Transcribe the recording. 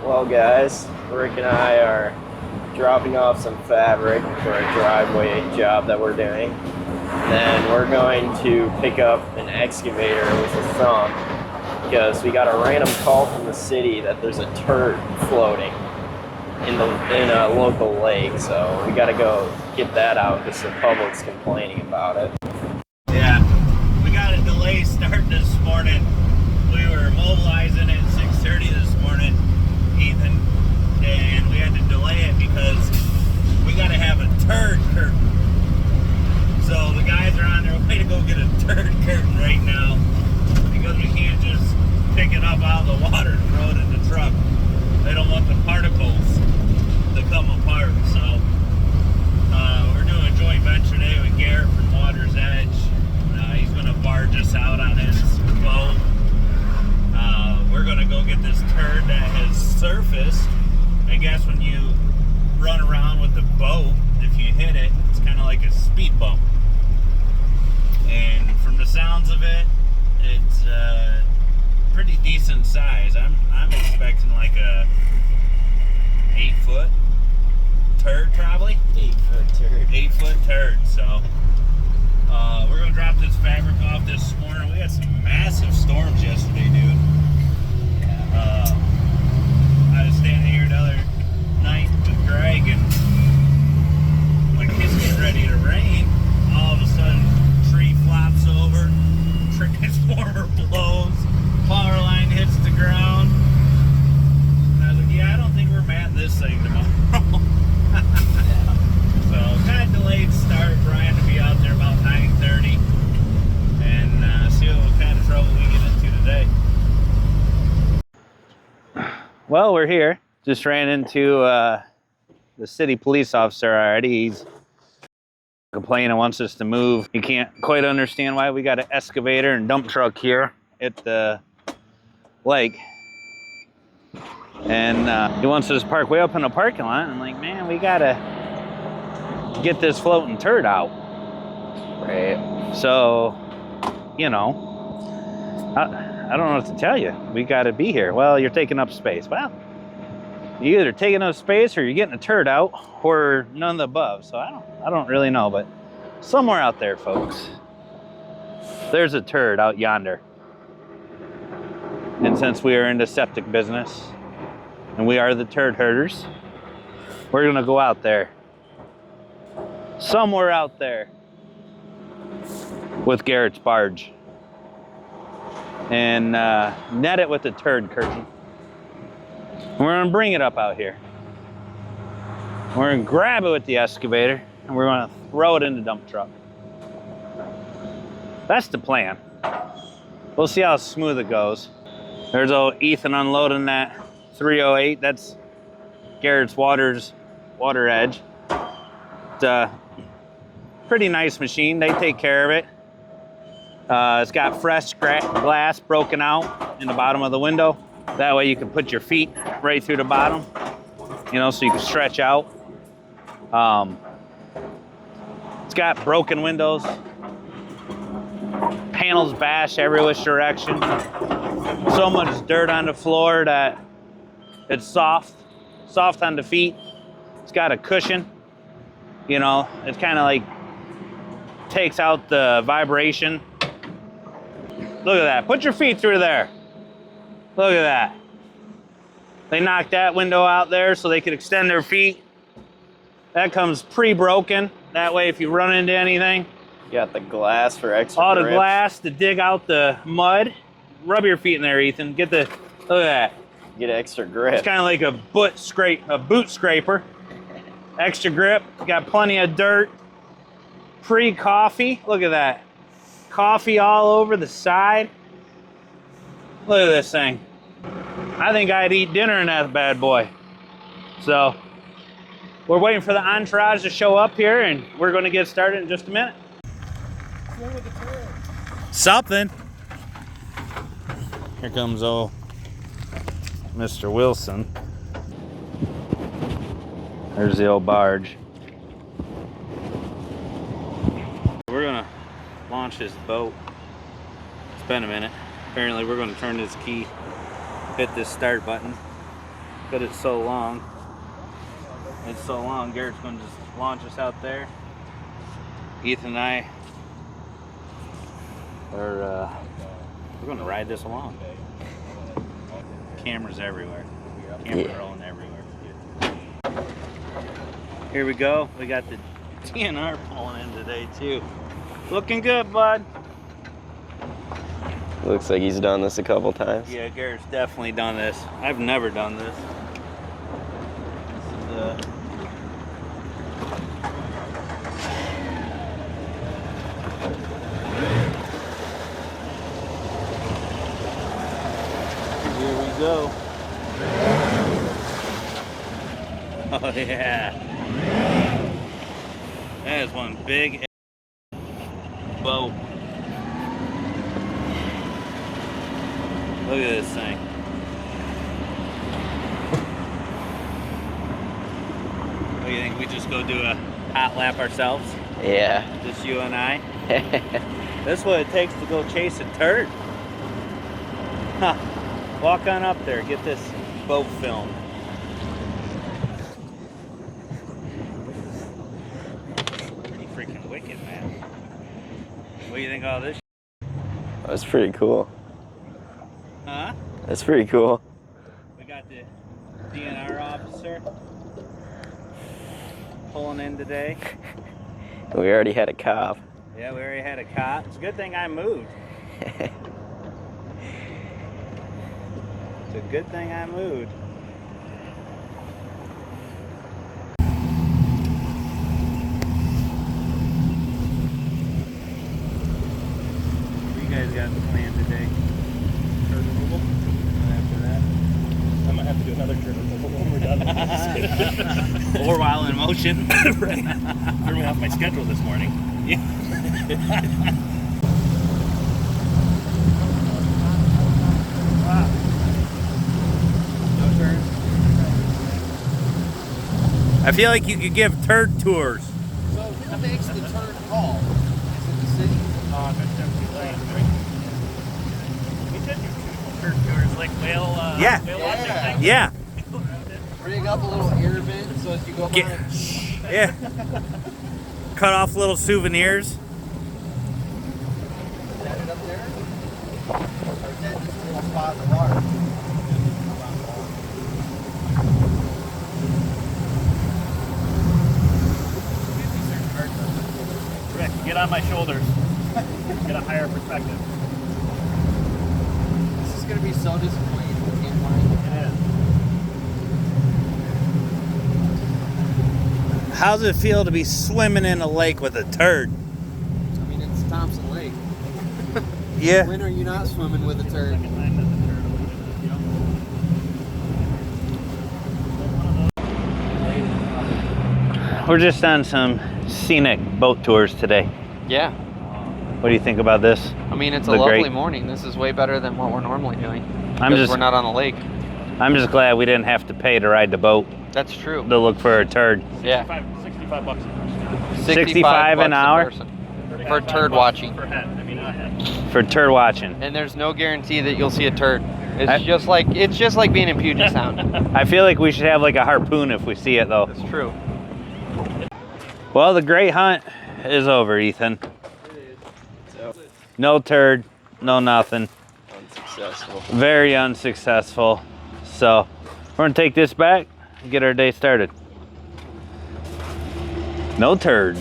Well, guys, Rick and I are dropping off some fabric for a driveway job that we're doing. Then we're going to pick up an excavator with a thumb because we got a random call from the city that there's a turd floating in a local lake. So we got to go get that out because the public's complaining about it. Yeah, we got a delay start this morning. We were mobilizing at 6:30 this morning, Ethan, and we had to delay it because we got to have a turd curtain. So the guys are on their way to go get a turd curtain right now because we can't just pick it up out of the water and throw it in the truck. They don't want the particles to come apart. So we're doing a joint venture today with Garrett from Water's Edge. He's going to barge us out on his boat. We're going to go get this turd that has surfaced. I guess when you run around with the boat, if you hit it, it's kind of like a speed bump. And from the sounds of it, it's pretty decent size. I'm expecting like a 8-foot turd, probably. 8-foot turd. 8-foot turd. So we're gonna drop this fabric off this morning. We had some massive storms yesterday, dude. I was standing here the other night with Greg, and when it's getting ready to rain, all of a sudden, tree flops over, transformer blows, power line hits the ground. And I was like, yeah, I don't think we're matting this thing tomorrow. So, kind of delayed start. Brian to be out there about 9:30 and see what kind of trouble we get into today. Well, we're here. Just ran into the city police officer already. He's complaining, wants us to move. He can't quite understand why we got an excavator and dump truck here at the lake. And he wants us to park way up in the parking lot. I'm like, man, we gotta get this floating turd out. Right. So, you know, I don't know what to tell you. We gotta be here. Well, you're taking up space. Well, you're either taking up space or you're getting a turd out, or none of the above. So I don't really know, but somewhere out there, folks, there's a turd out yonder. And since we are in the septic business and we are the turd herders, we're gonna go out there, somewhere out there, with Garrett's barge and net it with the turd curtain. And we're gonna bring it up out here. We're gonna grab it with the excavator and we're gonna throw it in the dump truck. That's the plan. We'll see how smooth it goes. There's old Ethan unloading that 308. That's Garrett's Water Edge. It's a pretty nice machine. They take care of it. It's got fresh glass broken out in the bottom of the window. That way you can put your feet right through the bottom, you know, so you can stretch out. It's got broken windows, panels bashed every which direction. So much dirt on the floor that it's soft on the feet. It's got a cushion, you know, it's kind of like takes out the vibration. Look at that, put your feet through there. Look at that. They knocked that window out there so they could extend their feet. That comes pre-broken. That way if you run into anything. You got the glass for extra All grip. the glass to dig out the mud. Rub your feet in there, Ethan. Look at that. Get extra grip. It's kind of like a boot scraper. Extra grip. Got plenty of dirt. Pre-coffee. Look at that. Coffee all over the side. Look at this thing. I think I'd eat dinner in that bad boy. So, we're waiting for the entourage to show up here and we're going to get started in just a minute. Something. Here comes old Mr. Wilson. There's the old barge. We're going to launch this boat. It's been a minute. Apparently we're going to turn this key, hit this start button, But it's so long. It's so long. Garrett's going to just launch us out there. Ethan and I are we're going to ride this along. Cameras everywhere. Cameras rolling everywhere. Here we go. We got the DNR pulling in today too. Looking good, bud. Looks like he's done this a couple times. Yeah, Garrett's definitely done this. I've never done this. This is here we go. Oh yeah. That is one big boat. Look at this thing. What do you think? We just go do a hot lap ourselves? Yeah. Just you and I? That's what it takes to go chase a turd. Huh. Walk on up there, get this boat filmed. Pretty freaking wicked, man. What do you think of all this? That's pretty cool. Huh? That's pretty cool. We got the DNR officer pulling in today. We already had a cop. Yeah, we already had a cop. It's a good thing I moved. It's a good thing I moved. What you guys got planned today? Turd removal. After that? I might have to do another turd removal when we're done with this. Or while in motion. Right. Threw me off my schedule this morning. Yeah. I feel like you could give turd tours. So who makes the turd call? Is it the city? That's empty land, right? We did do turd tours, like whale Yeah. whale watching Yeah. thing. Yeah. Rig up a little air vent so as you go by. Yeah. Cut off little souvenirs. Set it up there. Or is that just a little spot in the water? Rick, get on my shoulders. Get a higher perspective. This is going to be so disappointing if we can't find it. It is. How's it feel to be swimming in a lake with a turd? I mean, it's Thompson Lake. Yeah. When are you not swimming with a turd? Second time that the turd will do it, you know? We're just on some scenic boat tours today. Yeah. What do you think about this? I mean, it's a The lovely great- morning. This is way better than what we're normally doing. I'm Because just we're not on the lake. I'm just glad we didn't have to pay to ride the boat That's true. to look for a turd. Yeah. $65 a person. 65 an bucks a hour? person. For 35 turd bucks watching. Per head. I mean, a head. For turd watching. And there's no guarantee that you'll see a turd. It's I- just like being in Puget Sound. I feel like we should have like a harpoon if we see it though. That's true. Well, the great hunt is over, Ethan. No turd, no nothing. Unsuccessful. Very unsuccessful. So we're gonna take this back and get our day started. No turds.